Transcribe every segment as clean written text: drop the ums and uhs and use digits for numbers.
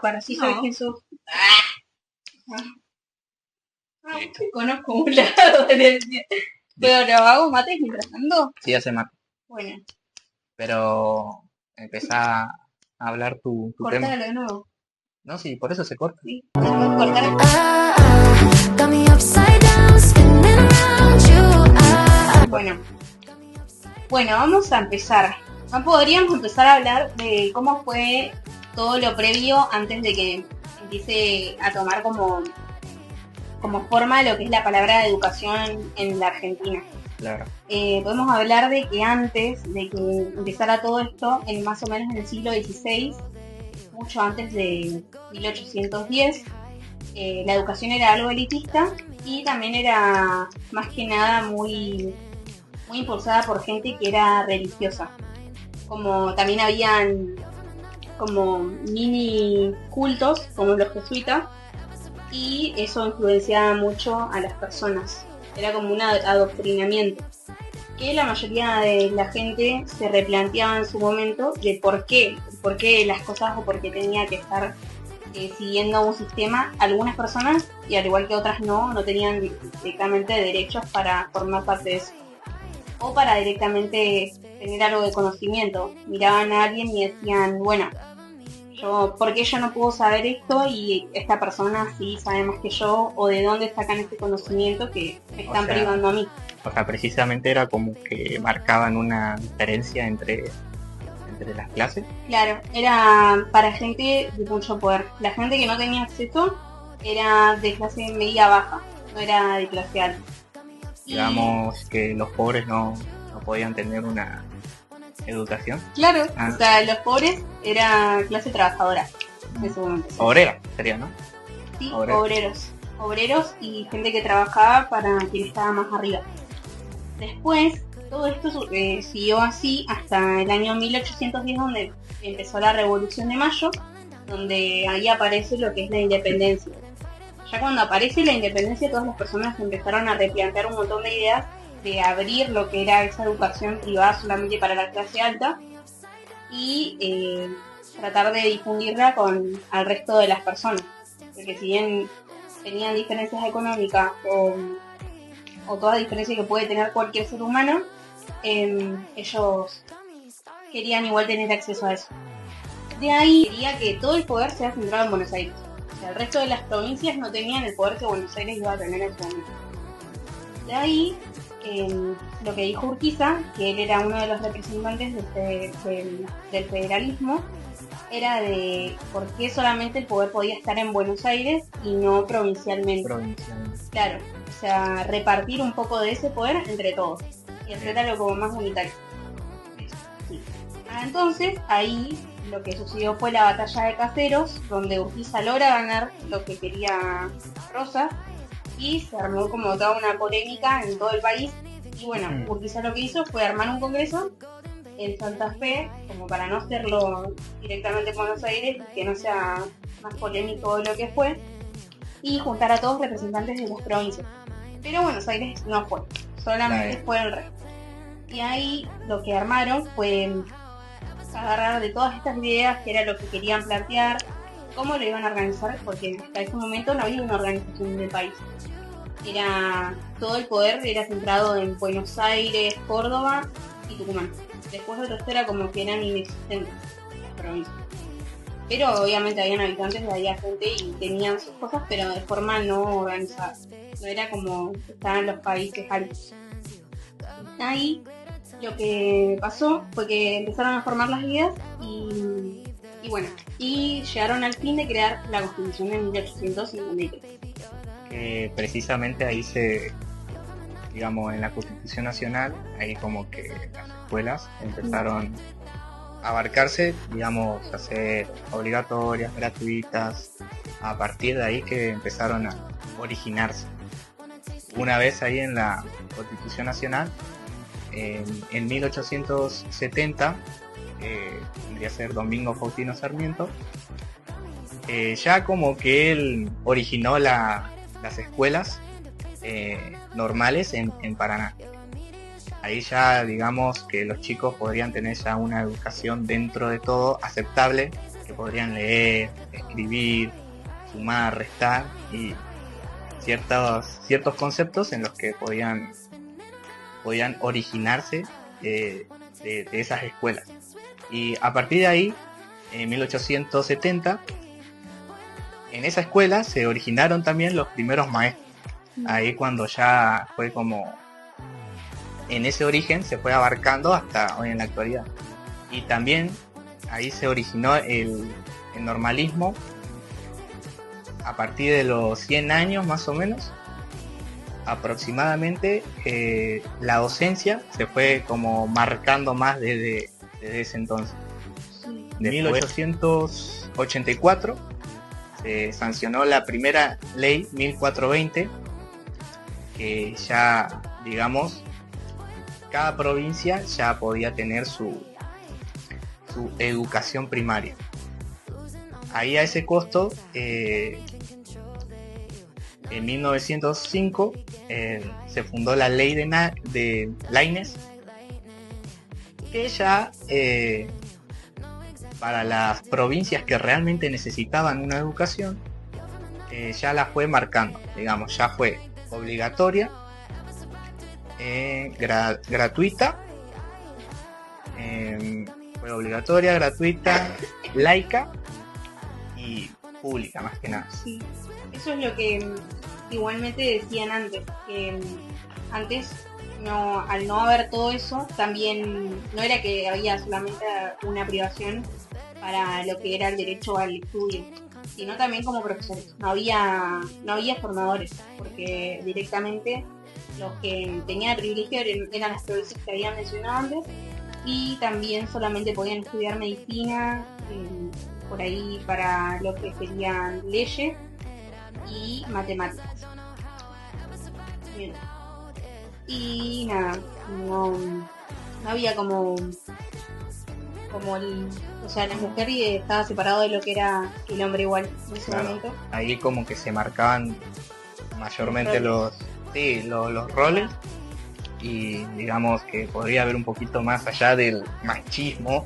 para sí soy No. Jesús. Listo. Te conozco un lado de pero lo hago mates mientras tanto. Sí, hace mate. Bueno, Pero empezá a hablar tu tema. cortalo de nuevo. No, sí, por eso se corta. Sí, después cortar. Got me upside down, spinning around you. Bueno, vamos a empezar. Podríamos empezar a hablar de cómo fue todo lo previo antes de que empiece a tomar como forma lo que es la palabra educación en la Argentina. Claro. Podemos hablar de que antes de que empezara todo esto, en más o menos en el siglo XVI, mucho antes de 1810, la educación era algo elitista y también era más que nada muy impulsada por gente que era religiosa. Como también habían como mini cultos como los jesuitas y eso influenciaba mucho a las personas. Era como un adoctrinamiento que la mayoría de la gente se replanteaba en su momento de por qué las cosas o por qué tenía que estar siguiendo un sistema. Algunas personas, y al igual que otras no tenían directamente derechos para formar parte de eso o para directamente tener algo de conocimiento. Miraban a alguien y decían, bueno, ¿por qué yo no puedo saber esto y esta persona sí sabe más que yo? ¿O de dónde sacan este conocimiento que me están privando a mí? O sea, precisamente era como que marcaban una diferencia entre las clases. Claro, era para gente de mucho poder. La gente que no tenía acceso era de clase media baja, no era de clase alta. Digamos que los pobres no podían tener una educación. Claro, o sea, los pobres era clase trabajadora en ese momento. Obrera sería, ¿no? Sí, obreros y gente que trabajaba para quien estaba más arriba. Después, todo esto siguió así hasta el año 1810, donde empezó la Revolución de Mayo, donde ahí aparece lo que es la independencia. Ya cuando aparece la independencia, todas las personas empezaron a replantear un montón de ideas de abrir lo que era esa educación privada solamente para la clase alta y tratar de difundirla al resto de las personas. Porque si bien tenían diferencias económicas o toda diferencia que puede tener cualquier ser humano, ellos querían igual tener acceso a eso. De ahí quería que todo el poder sea centrado en Buenos Aires. O sea, el resto de las provincias no tenían el poder que Buenos Aires iba a tener en su momento. De ahí, lo que dijo Urquiza, que él era uno de los representantes del federalismo, era de por qué solamente el poder podía estar en Buenos Aires y no provincialmente. Claro, o sea, repartir un poco de ese poder entre todos y hacerlo como más unitario. Sí. Entonces, ahí lo que sucedió fue la batalla de Caseros, donde Urquiza logra ganar lo que quería Rosas y se armó como toda una polémica en todo el país. Y bueno, Urquiza lo que hizo fue armar un congreso en Santa Fe, como para no hacerlo directamente en Buenos Aires, que no sea más polémico de lo que fue, y juntar a todos representantes de las provincias. Pero Buenos Aires no fue, solamente fue el resto. Y ahí lo que armaron fue agarrar de todas estas ideas, que era lo que querían plantear, cómo lo iban a organizar, porque hasta ese momento no había una organización del país. Todo el poder era centrado en Buenos Aires, Córdoba y Tucumán. Después el resto era como que eran inexistentes las provincias. Pero obviamente habían habitantes, había gente y tenían sus cosas, pero de forma no organizada. No era como estaban los países altos. Ahí lo que pasó fue que empezaron a formar las ideas y llegaron al fin de crear la Constitución de 1853. Que precisamente ahí digamos, en la Constitución Nacional, ahí como que las escuelas empezaron a abarcarse, digamos, a ser obligatorias, gratuitas, a partir de ahí que empezaron a originarse. Una vez ahí en la Constitución Nacional, en 1870, tendría que ser Domingo Faustino Sarmiento, ya como que él originó las escuelas normales en Paraná. Ahí ya digamos que los chicos podrían tener ya una educación dentro de todo aceptable, que podrían leer, escribir, sumar, restar y ciertos conceptos en los que podían originarse de esas escuelas. Y a partir de ahí, en 1870, en esa escuela se originaron también los primeros maestros. Ahí cuando ya fue como, en ese origen se fue abarcando hasta hoy en la actualidad. Y también ahí se originó el normalismo a partir de los 100 años más o menos. Aproximadamente la docencia se fue como marcando más desde ese entonces. En 1884 se sancionó la primera ley 1420, que ya, digamos, cada provincia ya podía tener su educación primaria. Ahí a ese costo, en 1905 se fundó la ley de Laínez, que ya para las provincias que realmente necesitaban una educación, ya la fue marcando, digamos, ya fue obligatoria, gratuita, fue obligatoria, gratuita, laica y pública más que nada. Sí, eso es lo que igualmente decían antes, que antes al no haber todo eso, también no era que había solamente una privación para lo que era el derecho al estudio, sino también como profesores. No había formadores, porque directamente los que tenían el privilegio eran las provincias que habían mencionado antes, y también solamente podían estudiar medicina, por ahí para lo que serían leyes y matemáticas. Bien. Y nada, no había como o sea, la mujer estaba separado de lo que era el hombre igual en ese momento. Ahí como que se marcaban mayormente los roles, y digamos que podría haber un poquito más allá del machismo,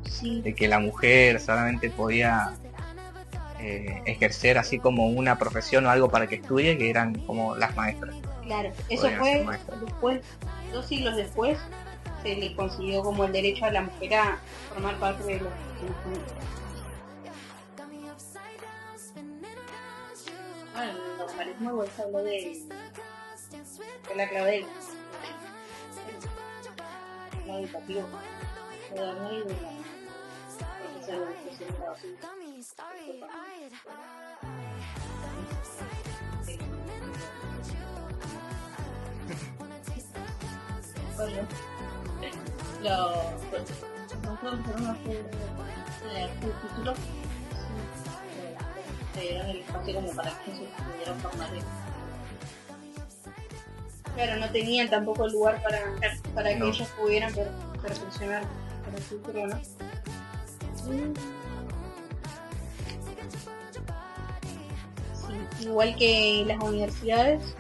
sí, de que la mujer solamente podía ejercer así como una profesión o algo para que estudie, que eran como las maestras. Claro, eso fue después, 2 siglos después, se le consiguió como el derecho a la mujer a formar parte de los conocimientos. Bueno, en el normalismo igual se habló de la clave no educativo, de la y de la profesora de educación de la docencia. Bueno, nosotros tenemos el título, se dieron el espacio como para que se pudieran formar. Claro, no tenían tampoco el lugar para que ellos pudieran perfeccionar el futuro, ¿no? Sí, igual que las universidades,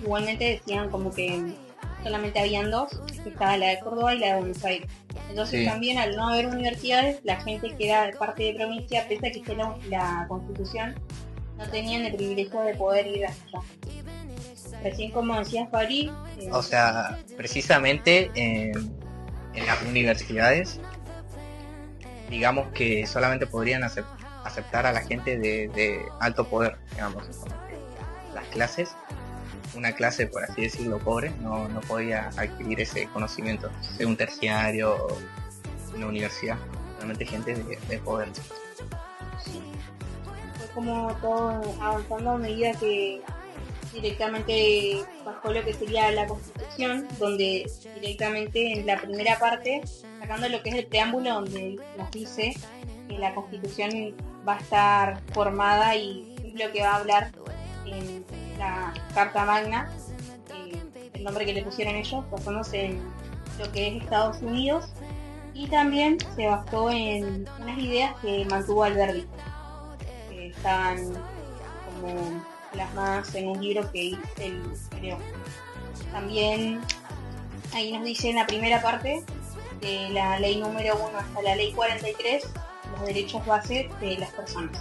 igualmente decían como que solamente habían 2, que estaba la de Córdoba y la de Buenos Aires. Entonces también al no haber universidades, la gente que era parte de provincia, pese a que esté la Constitución, no tenían el privilegio de poder ir hasta allá. Recién como decías, Farid, o sea, precisamente en las universidades, digamos que solamente podrían aceptar a la gente de alto poder, digamos, las clases. Una clase, por así decirlo, pobre, no podía adquirir ese conocimiento de un terciario o una universidad, realmente gente de poder. Sí. Fue como todo avanzando a medida que directamente bajo lo que sería la Constitución, donde directamente en la primera parte, sacando lo que es el preámbulo, donde nos dice que la Constitución va a estar formada y es lo que va a hablar en la Carta Magna, el nombre que le pusieron ellos, basándose en lo que es Estados Unidos, y también se basó en unas ideas que mantuvo Alberti, que estaban como plasmadas en un libro que él creó. También ahí nos dice en la primera parte, de la ley número 1 hasta la ley 43, los derechos base de las personas.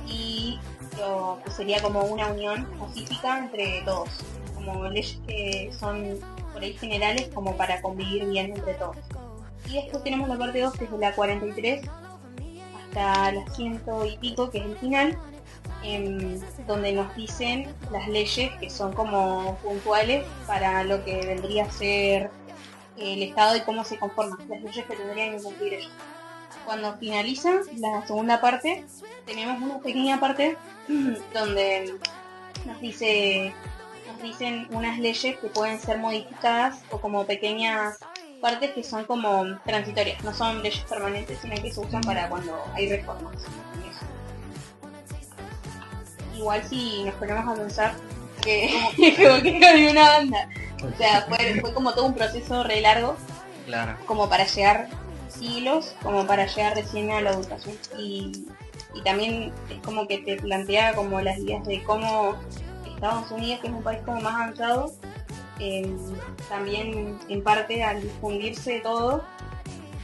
Y lo que sería como una unión pacífica entre todos, como leyes que son por ahí generales como para convivir bien entre todos. Y después tenemos la parte 2, que es de la 43 hasta la 100 y pico, que es el final, donde nos dicen las leyes que son como puntuales para lo que vendría a ser el Estado y cómo se conforman, las leyes que tendrían que cumplir ellos. Cuando finaliza la segunda parte, tenemos una pequeña parte donde nos dicen unas leyes que pueden ser modificadas o como pequeñas partes que son como transitorias, no son leyes permanentes, sino que se usan para cuando hay reformas. Igual si nos ponemos a pensar que como que cambió una banda, o sea, fue como todo un proceso re largo, Claro. como para llegar siglos, como para llegar recién a la educación. Y también es como que te plantea como las ideas de cómo Estados Unidos, que es un país como más avanzado, también en parte al difundirse todo,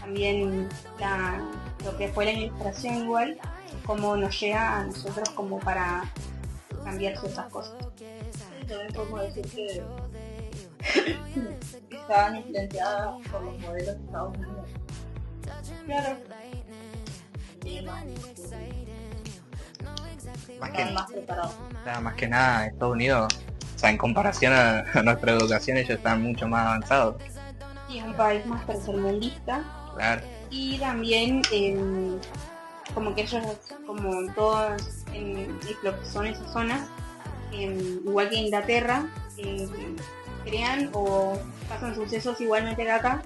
también lo que fue la ilustración igual, como nos llega a nosotros como para cambiar ciertas cosas. También podemos decir que estaban influenciadas por los modelos de Estados Unidos. Claro. Estaban más preparados. Más que nada, Estados Unidos, o sea, en comparación a nuestra educación, ellos están mucho más avanzados. Sí, es un país más tercermundista. Claro. Y también como que ellos, como en todas lo que son esas zonas, igual que Inglaterra, crean o pasan sucesos igualmente que acá,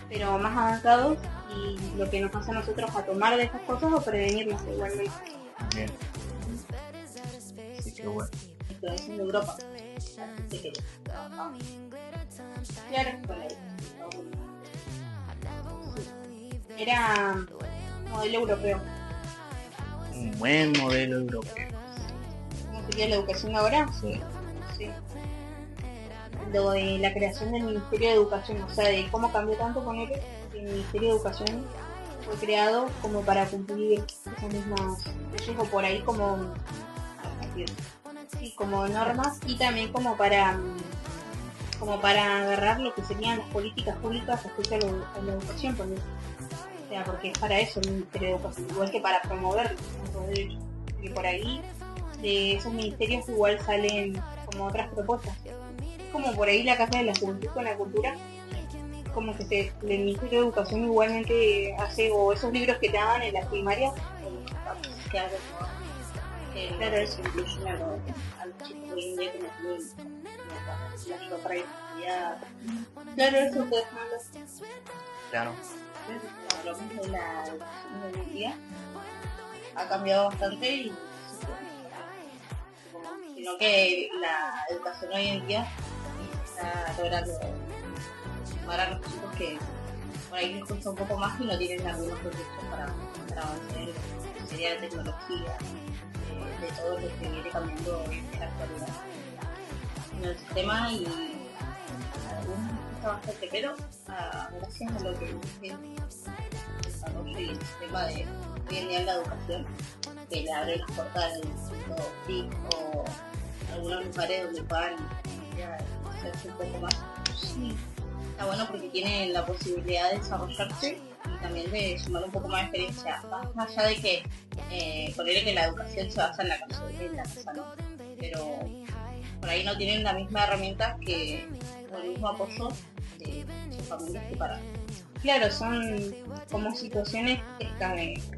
pero más avanzados, y lo que nos hace a nosotros a tomar de estas cosas o prevenirlas igualmente. Bien. Sí, qué bueno. Influencia de Europa. Así que Claro. Era modelo europeo. Un buen modelo europeo. ¿Cómo sería la educación ahora? Sí. Sí. Lo de la creación del Ministerio de Educación, o sea, de cómo cambió tanto con él, el Ministerio de Educación fue creado como para cumplir esas mismas leyes o por ahí como sí, como normas, y también como para agarrar lo que serían las políticas públicas respecto a la educación, o sea, porque es para eso el Ministerio de Educación, igual que para promover los derechos, y por ahí de esos ministerios igual salen como otras propuestas, como por ahí la Casa de la Juventud con la Cultura, como que el Ministerio de Educación igualmente hace, o esos libros que te daban en las primarias, claro, claro, eso. incluyen a los chicos hoy en día que no tienen la ayuda para estudiar. Claro, eso puedes dejarlo. Claro. Hablamos de la educación de hoy en día. Ha cambiado bastante y sino que la educación hoy en día está logrando sumar a los chicos que por ahí les cuesta un poco más y no tienen algunos proyectos para avanzar en lo que sería la tecnología, de todo lo que viene cambiando en la actualidad en el sistema, y algunos está bastante, pero gracias a lo que es el desarrollo y el sistema de hoy en día en la educación, que le abre las puertas del mundo TIC o algunos lugares donde puedan hacerse un poco más. Sí, está bueno porque tienen la posibilidad de desarrollarse y también de sumar un poco más de experiencia, más allá de que ponerle que la educación se basa en la casa, ¿no? Pero por ahí no tienen la misma herramienta que o el mismo apoyo de sus familias que para. Claro, son como situaciones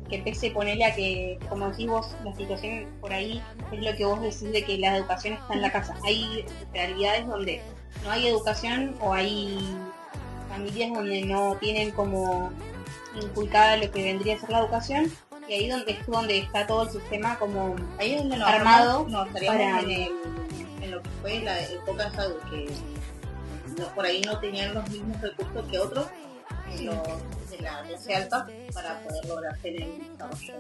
que pese ponerle a que, como decís vos, la situación por ahí es lo que vos decís de que la educación está en la casa. Hay realidades donde no hay educación o hay familias donde no tienen como inculcada lo que vendría a ser la educación, y ahí donde está todo el sistema como Ahí es donde armado estaríamos para... en lo que fue la época de que por ahí no tenían los mismos recursos que otros de la clase alta para poder lograr tener un desarrollo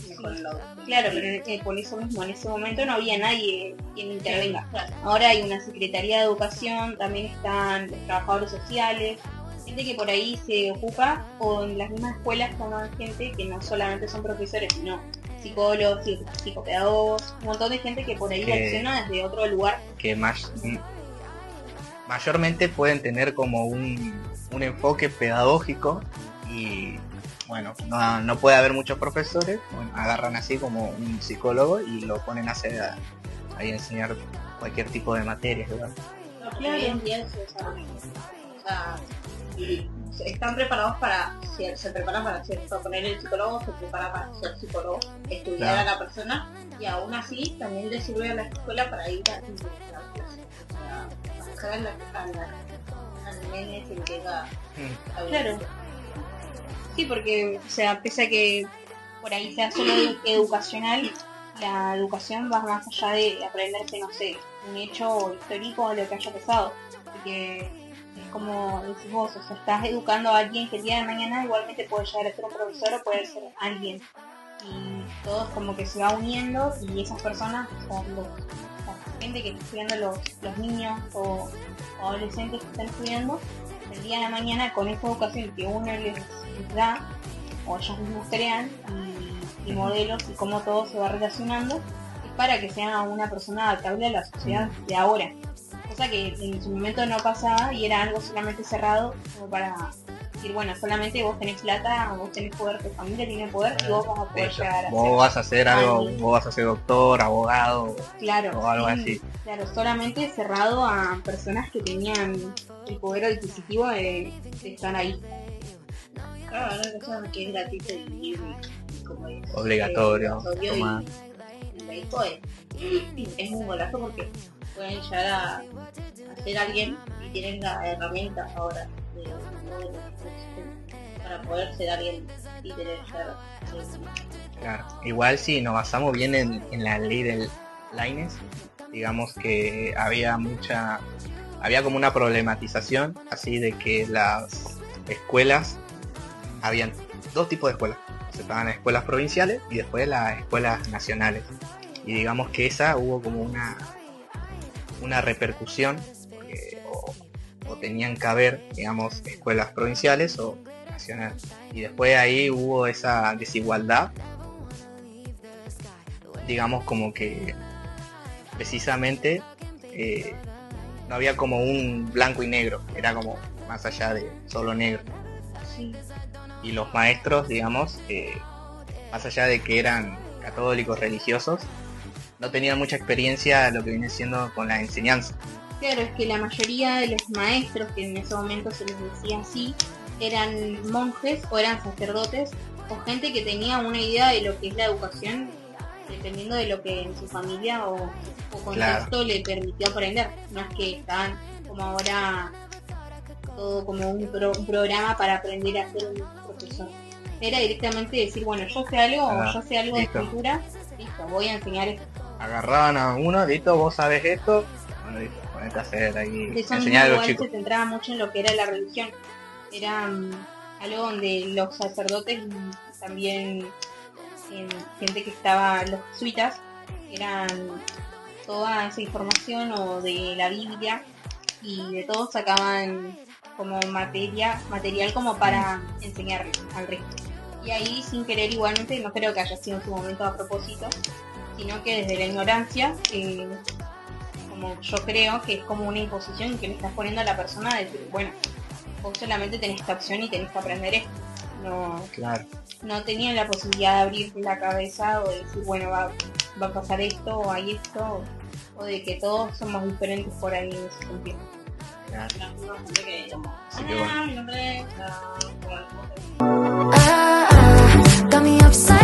mejor en la educación. Claro, pero por eso mismo, en ese momento no había nadie quien intervenga. Claro. Ahora hay una Secretaría de Educación, también están los trabajadores sociales, gente que por ahí se ocupa, o en las mismas escuelas toman gente que no solamente son profesores, sino psicólogos, psicopedagogos, un montón de gente que por ahí Que- acciona desde otro lugar. que mayormente pueden tener como un enfoque pedagógico y bueno, no puede haber muchos profesores, bueno, agarran así como un psicólogo y lo ponen a hacer ahí a enseñar cualquier tipo de materias, ¿verdad? No, porque hoy en día se desarrolla. O sea, están preparados para, se preparan para ser, para poner el psicólogo, se prepara para ser psicólogo, estudiar Claro. a la persona y aún así también le sirve a la escuela para ir a investigar. O sea, para dejar al nene que tenga Claro. Sí, porque, o sea, pese a que por ahí sea solo educacional, la educación va más allá de aprenderse, no sé, un hecho histórico o lo que haya pasado. Porque es como decís vos, o sea, estás educando a alguien que el día de mañana igualmente puede llegar a ser un profesor o puede ser alguien. Y todo es como que se va uniendo y esas personas, o sea, la gente que está estudiando, los niños o adolescentes que están estudiando, el día de la mañana con esa educación que uno les da, o ellos mismos crean, y modelos y cómo todo se va relacionando, es para que sea una persona adaptable a la sociedad de ahora. Cosa que en su momento no pasaba y era algo solamente cerrado, como para decir, bueno, solamente vos tenés plata, vos tenés poder, tu familia tiene poder y vos vas a poder Eso. llegar a Vos ser. vas a hacer algo, alguien. vos vas a ser doctor, abogado Claro, o algo sí, así. claro, solamente cerrado a personas que tenían el poder adquisitivo de estar ahí. Claro, una cosa que es gratuito y libre, y como es Obligatorio, obligatorio tomar. y el médico es un golazo porque pueden llegar a ser alguien y tienen la herramienta ahora para poder ser alguien y tener llegar a ser Claro. Igual si nos basamos bien en la ley del Lainez, digamos que había como una problematización así de que las escuelas, habían dos tipos de escuelas, estaban las escuelas provinciales y después las escuelas nacionales, y digamos que esa hubo como una repercusión, porque o tenían que haber, digamos, escuelas provinciales o nacionales, y después ahí hubo esa desigualdad, digamos, como que precisamente no había como un blanco y negro, era como más allá de solo negro. Sí. Y los maestros, digamos, más allá de que eran católicos religiosos, no tenían mucha experiencia lo que viene siendo con la enseñanza. Claro, es que la mayoría de los maestros, que en ese momento se les decía así, eran monjes o eran sacerdotes o gente que tenía una idea de lo que es la educación, dependiendo de lo que en su familia o contexto le permitió aprender. No es que estaban como ahora todo como un programa para aprender a ser un profesor. Era directamente decir, bueno, yo sé algo o yo sé algo listo. de cultura, listo, voy a enseñar esto. Agarraban a uno, listo, vos sabes esto, bueno, listo, ponete a hacer ahí, De eso mismo enseñar a los igual chicos. se centraba mucho en lo que era la religión. Era algo donde los sacerdotes y también gente que estaba, los jesuitas, eran toda esa información o de la Biblia y de todo sacaban como material como para enseñarle al resto. Y ahí sin querer igualmente, no creo que haya sido en su momento a propósito, sino que desde la ignorancia, como yo creo que es como una imposición que le estás poniendo a la persona de decir, bueno, vos solamente tenés esta opción y tenés que aprender esto. Claro. No tenían la posibilidad de abrir la cabeza o de decir, bueno, va a pasar esto o hay esto, o de que todos somos diferentes por ahí en ese sentido. Claro. una gente que digamos, Así que bueno. mi nombre es Got me upside